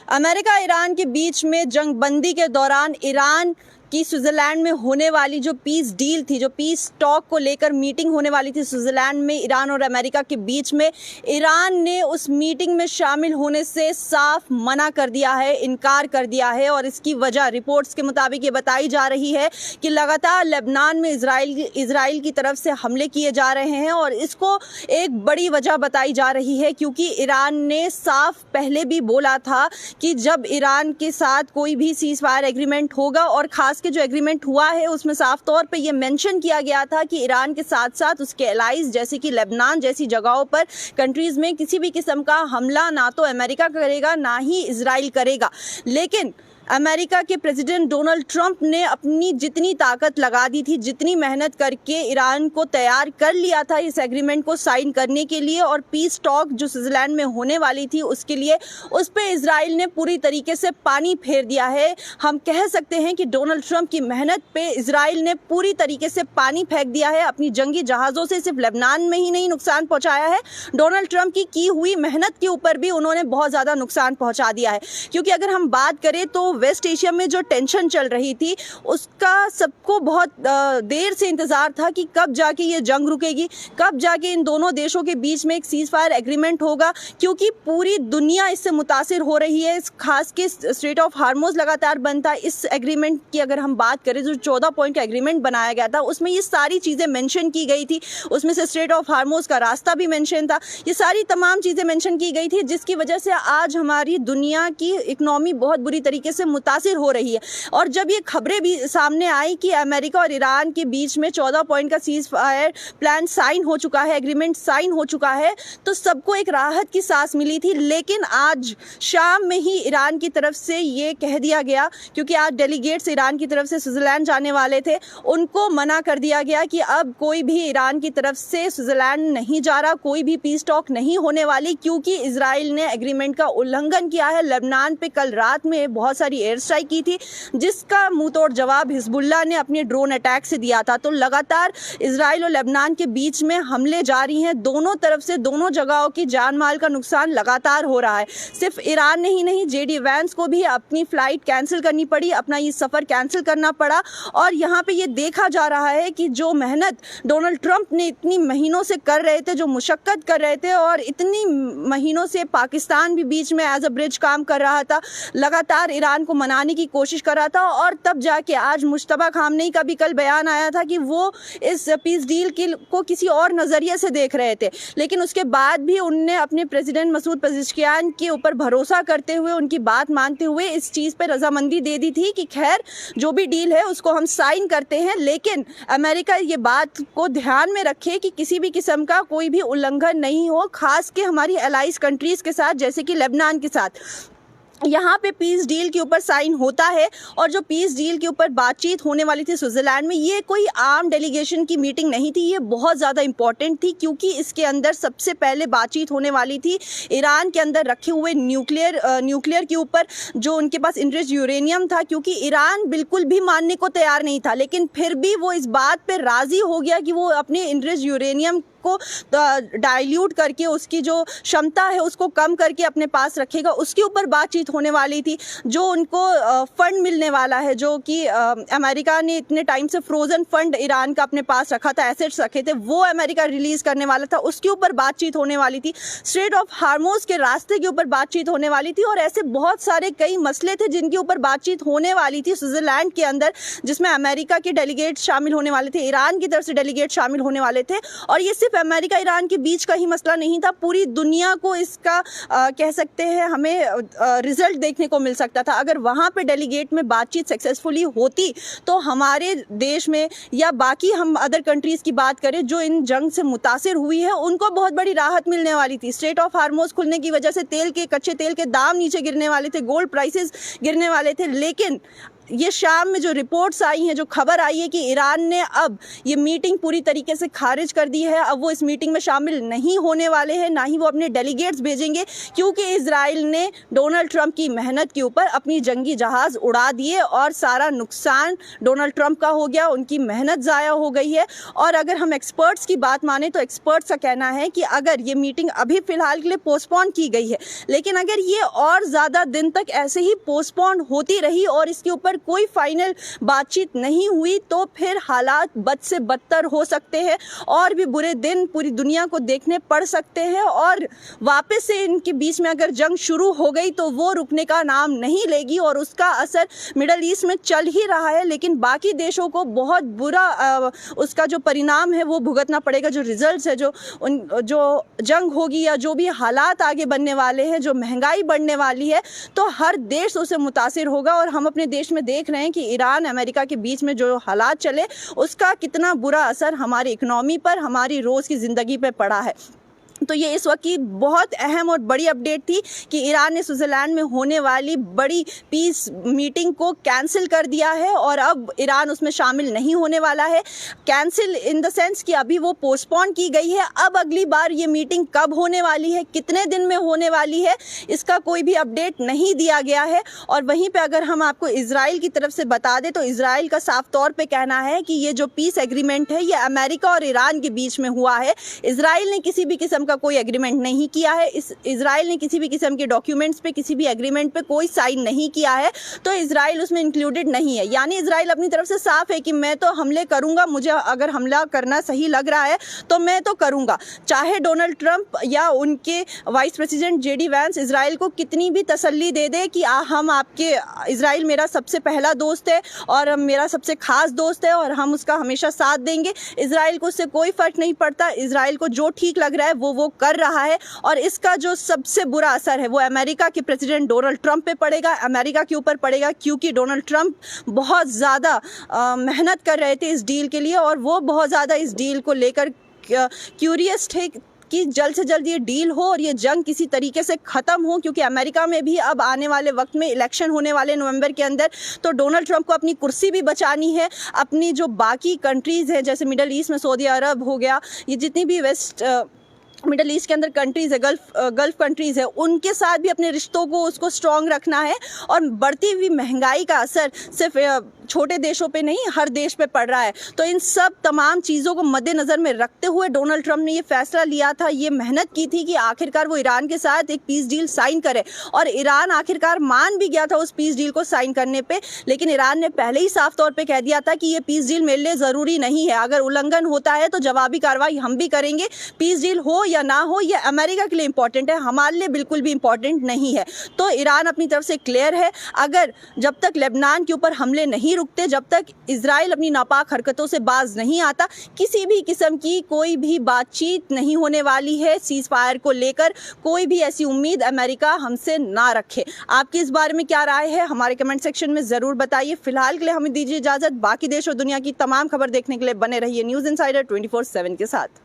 America Iran के बीच में जंगबंदी के दौरान ईरान की स्विट्ज़रलैंड में होने वाली जो पीस डील थी, जो पीस टॉक को लेकर मीटिंग होने वाली थी स्विट्ज़रलैंड में ईरान और अमेरिका के बीच में, ईरान ने उस मीटिंग में शामिल होने से साफ मना कर दिया है, इनकार कर दिया है। और इसकी वजह रिपोर्ट्स के मुताबिक ये बताई जा रही है कि लगातार लेबनान में इजराइल की तरफ से हमले किए जा रहे हैं और इसको एक बड़ी वजह बताई जा रही है, क्योंकि ईरान ने साफ पहले भी बोला था कि जब ईरान के साथ कोई भी सीज फायर एग्रीमेंट होगा, और खास के जो एग्रीमेंट हुआ है उसमें साफ तौर पे ये मेंशन किया गया था कि ईरान के साथ साथ उसके एलाइज जैसे कि लेबनान जैसी जगहों पर कंट्रीज में किसी भी किस्म का हमला ना तो अमेरिका करेगा ना ही इजराइल करेगा। लेकिन अमेरिका के प्रेसिडेंट डोनाल्ड ट्रंप ने अपनी जितनी ताकत लगा दी थी, जितनी मेहनत करके ईरान को तैयार कर लिया था इस एग्रीमेंट को साइन करने के लिए और पीस टॉक जो स्विट्ज़रलैंड में होने वाली थी उसके लिए, उस पर इजराइल ने पूरी तरीके से पानी फेर दिया है। हम कह सकते हैं कि डोनाल्ड ट्रंप की मेहनत पे इजराइल ने पूरी तरीके से पानी फेंक दिया है। अपनी जंगी जहाज़ों से सिर्फ लेबनान में ही नहीं नुकसान पहुँचाया है, डोनाल्ड ट्रंप की हुई मेहनत के ऊपर भी उन्होंने बहुत ज़्यादा नुकसान पहुँचा दिया है। क्योंकि अगर हम बात करें तो वेस्ट एशिया में जो टेंशन चल रही थी उसका सबको बहुत देर से इंतजार था कि कब जाके ये जंग रुकेगी, कब जाके इन दोनों देशों के बीच में एक सीज फायर एग्रीमेंट होगा, क्योंकि पूरी दुनिया इससे मुतासिर हो रही है। खास के स्ट्रेट ऑफ हार्मोज लगातार बंद था। इस एग्रीमेंट की अगर हम बात करें, जो 14 पॉइंट का एग्रीमेंट बनाया गया था उसमें ये सारी चीज़ें मेंशन की गई थी। उसमें से स्ट्रेट ऑफ हार्मोज का रास्ता भी मेंशन था। ये सारी तमाम चीज़ें मेंशन की गई थी, जिसकी वजह से आज हमारी दुनिया की इकनॉमी बहुत बुरी तरीके से मुतासिर हो रही है। और जब ये खबरें भी सामने आई कि अमेरिका और ईरान के बीच में 14 पॉइंट का सीज फायर प्लान साइन हो चुका है, एग्रीमेंट साइन हो चुका है, तो सबको एक राहत की सांस मिली थी। लेकिन आज शाम में ही ईरान की तरफ से ये कह दिया गया, क्योंकि आज डेलीगेट्स ईरान की तरफ से स्विट्ज़रलैंड जाने वाले थे, उनको मना कर दिया गया कि अब कोई भी ईरान की तरफ से स्विट्ज़रलैंड नहीं जा रहा, कोई भी पीस टॉक नहीं होने वाली, क्योंकि इजराइल ने एग्रीमेंट का उल्लंघन किया है। लेबनान पे कल रात में बहुत सारी एयर स्ट्राइक की थी, जिसका मुंह तोड़ जवाब हिजबुल्लाह ने अपने ड्रोन अटैक से दिया था। तो लगातार इजराइल और लेबनान के बीच में हमले जारी हैं, दोनों तरफ से दोनों जगहों की जान माल का नुकसान लगातार हो रहा है। सिर्फ ईरान ने ही नहीं, जेडी वैंस को भी अपनी फ्लाइट कैंसिल करनी पड़ी, अपना ये सफ़र कैंसिल करना पड़ा। और यहाँ पे ये देखा जा रहा है कि जो मेहनत डोनाल्ड ट्रंप ने इतनी महीनों से कर रहे थे, जो मुशक्कत कर रहे थे, और इतनी महीनों से पाकिस्तान भी बीच में एज अ ब्रिज काम कर रहा था, लगातार ईरान को मनाने की कोशिश कर रहा था, और तब जाके आज मुश्तबा खामनेई का भी कल बयान आया था कि वो इस पीस डील को किसी और नज़रिए से देख रहे थे। लेकिन उसके बाद भी उनने अपने प्रेसिडेंट मसूद पेज़ेश्कियान के ऊपर भरोसा करते हुए, उनकी बात मानते हुए इस चीज़ पर रजामंदी दे दी थी कि खैर जो भी डील है उसको हम साइन करते हैं, लेकिन अमेरिका ये बात को ध्यान में रखे कि किसी भी किस्म का कोई भी उल्लंघन नहीं हो, खास के हमारी एलाइज कंट्रीज़ के साथ जैसे कि लेबनान के साथ। यहाँ पे पीस डील के ऊपर साइन होता है, और जो पीस डील के ऊपर बातचीत होने वाली थी स्विट्ज़रलैंड में, ये कोई आम डेलीगेशन की मीटिंग नहीं थी, ये बहुत ज़्यादा इंपॉर्टेंट थी, क्योंकि इसके अंदर सबसे पहले बातचीत होने वाली थी ईरान के अंदर रखे हुए न्यूक्लियर के ऊपर, जो उनके पास इनरिच्ड यूरेनियम था। क्योंकि ईरान बिल्कुल भी मानने को तैयार नहीं था, लेकिन फिर भी वो इस बात पर राज़ी हो गया कि वो अपने इनरिच्ड यूरेनियम को डाइल्यूट करके, उसकी जो क्षमता है उसको कम करके अपने पास रखेगा। उसके ऊपर बातचीत होने वाली थी। जो उनको फंड मिलने वाला है, जो कि अमेरिका ने इतने टाइम से फ्रोजन फंड ईरान का अपने पास रखा था, एसेट्स रखे थे, वो अमेरिका रिलीज करने वाला था, उसके ऊपर बातचीत होने वाली थी। स्ट्रेट ऑफ हार्मोज के रास्ते के ऊपर बातचीत होने वाली थी, और ऐसे बहुत सारे कई मसले थे जिनके ऊपर बातचीत होने वाली थी स्विट्ज़रलैंड के अंदर, जिसमें अमेरिका के डेलीगेट शामिल होने वाले थे, ईरान की तरफ से डेलीगेट शामिल होने वाले थे। और ये सिर्फ अमेरिका ईरान के बीच का ही मसला नहीं था, पूरी दुनिया को इसका कह सकते हैं हमें रिजल्ट देखने को मिल सकता था। अगर वहाँ पे डेलीगेट में बातचीत सक्सेसफुली होती तो हमारे देश में या बाकी हम अदर कंट्रीज़ की बात करें जो इन जंग से मुतासिर हुई है, उनको बहुत बड़ी राहत मिलने वाली थी। स्ट्रेट ऑफ हार्मोज खुलने की वजह से कच्चे तेल के दाम नीचे गिरने वाले थे, गोल्ड प्राइसेस गिरने वाले थे। लेकिन ये शाम में जो रिपोर्ट्स आई हैं, जो खबर आई है कि ईरान ने अब ये मीटिंग पूरी तरीके से खारिज कर दी है। अब वो इस मीटिंग में शामिल नहीं होने वाले हैं, ना ही वो अपने डेलीगेट्स भेजेंगे, क्योंकि इजराइल ने डोनाल्ड ट्रंप की मेहनत के ऊपर अपनी जंगी जहाज़ उड़ा दिए और सारा नुकसान डोनाल्ड ट्रंप का हो गया, उनकी मेहनत ज़ाया हो गई है। और अगर हम एक्सपर्ट्स की बात माने तो एक्सपर्ट्स का कहना है कि अगर ये मीटिंग अभी फ़िलहाल के लिए पोस्टपोन की गई है, लेकिन अगर ये और ज़्यादा दिन तक ऐसे ही पोस्टपोन होती रही और इसके ऊपर कोई फाइनल बातचीत नहीं हुई तो फिर हालात बद से बदतर हो सकते हैं और भी बुरे दिन पूरी दुनिया को देखने पड़ सकते हैं। और वापस से इनके बीच में अगर जंग शुरू हो गई तो वो रुकने का नाम नहीं लेगी और उसका असर मिडल ईस्ट में चल ही रहा है, लेकिन बाकी देशों को बहुत बुरा उसका जो परिणाम है वो भुगतना पड़ेगा। जो रिजल्ट्स है, जो जंग होगी या जो भी हालात आगे बनने वाले हैं, जो महंगाई बढ़ने वाली है, तो हर देश उससे मुतासिर होगा। और हम अपने देश में देख रहे हैं कि ईरान अमेरिका के बीच में जो हालात चले उसका कितना बुरा असर हमारी इकोनॉमी पर, हमारी रोज़ की ज़िंदगी पर पड़ा है। तो ये इस वक्त की बहुत अहम और बड़ी अपडेट थी कि ईरान ने स्विट्ज़रलैंड में होने वाली बड़ी पीस मीटिंग को कैंसिल कर दिया है और अब ईरान उसमें शामिल नहीं होने वाला है। कैंसिल इन द सेंस कि अभी वो पोस्टपोन की गई है। अब अगली बार ये मीटिंग कब होने वाली है, कितने दिन में होने वाली है, इसका कोई भी अपडेट नहीं दिया गया है। और वहीं पर अगर हम आपको इजराइल की तरफ से बता दें तो इजराइल का साफ तौर पर कहना है कि ये जो पीस एग्रीमेंट है ये अमेरिका और ईरान के बीच में हुआ है। इजराइल ने किसी भी किस्म का कोई एग्रीमेंट नहीं किया है। इजराइल ने किसी भी किस्म के डॉक्यूमेंट्स पे, किसी भी एग्रीमेंट पे कोई साइन नहीं किया है, तो इजराइल उसमें इंक्लूडेड नहीं है। यानी इजराइल अपनी तरफ से साफ है कि मैं तो हमले करूंगा, मुझे अगर हमला करना सही लग रहा है तो मैं तो करूंगा, चाहे डोनाल्ड ट्रंप या उनके vice president JD Vance Israel को कितनी भी तसल्ली दे दे कि हम आपके, इजराइल मेरा सबसे पहला दोस्त है और मेरा सबसे खास दोस्त है और हम उसका हमेशा साथ देंगे। इजराइल को उससे कोई फर्क नहीं पड़ता। इजराइल को जो ठीक लग रहा है वो कर रहा है और इसका जो सबसे बुरा असर है वो अमेरिका के प्रेसिडेंट डोनाल्ड ट्रंप पे पड़ेगा, अमेरिका के ऊपर पड़ेगा, क्योंकि डोनाल्ड ट्रंप बहुत ज़्यादा मेहनत कर रहे थे इस डील के लिए और वो बहुत ज़्यादा इस डील को लेकर क्यूरियस थे कि जल्द से जल्द ये डील हो और ये जंग किसी तरीके से ख़त्म हो, क्योंकि अमेरिका में भी अब आने वाले वक्त में इलेक्शन होने वाले नवंबर के अंदर, तो डोनाल्ड ट्रंप को अपनी कुर्सी भी बचानी है। अपनी जो बाकी कंट्रीज़ हैं जैसे मिडल ईस्ट में सऊदी अरब हो गया, ये जितनी भी मिडल ईस्ट के अंदर कंट्रीज़ है, गल्फ कंट्रीज़ है, उनके साथ भी अपने रिश्तों को उसको स्ट्रॉन्ग रखना है। और बढ़ती हुई महंगाई का असर सिर्फ छोटे देशों पे नहीं, हर देश पे पड़ रहा है। तो इन सब तमाम चीज़ों को मद्देनज़र में रखते हुए डोनाल्ड ट्रंप ने ये फैसला लिया था, ये मेहनत की थी कि आखिरकार वो ईरान के साथ एक पीस डील साइन करे और ईरान आखिरकार मान भी गया था उस पीस डील को साइन करने पे। लेकिन ईरान ने पहले ही साफ तौर पे कह दिया था कि ये पीस डील मेरे लिए ज़रूरी नहीं है, अगर उल्लंघन होता है तो जवाबी कार्रवाई हम भी करेंगे। पीस डील हो या ना हो ये अमेरिका के लिए इंपॉर्टेंट है, हमारे लिए बिल्कुल भी इंपॉर्टेंट नहीं है। तो ईरान अपनी तरफ से क्लियर है, अगर जब तक लेबनान के ऊपर हमले नहीं रुकते, जब तक इजराइल अपनी नापाक हरकतों से बाज नहीं आता, किसी भी किस्म की कोई भी बातचीत नहीं होने वाली है। सीज फायर को लेकर कोई भी ऐसी उम्मीद अमेरिका हमसे ना रखे। आपकी इस बारे में क्या राय है हमारे कमेंट सेक्शन में ज़रूर बताइए। फिलहाल के लिए हमें दीजिए इजाज़त। बाकी देश और दुनिया की तमाम खबर देखने के लिए बने रहिए न्यूज़ इनसाइडर 24/7 के साथ।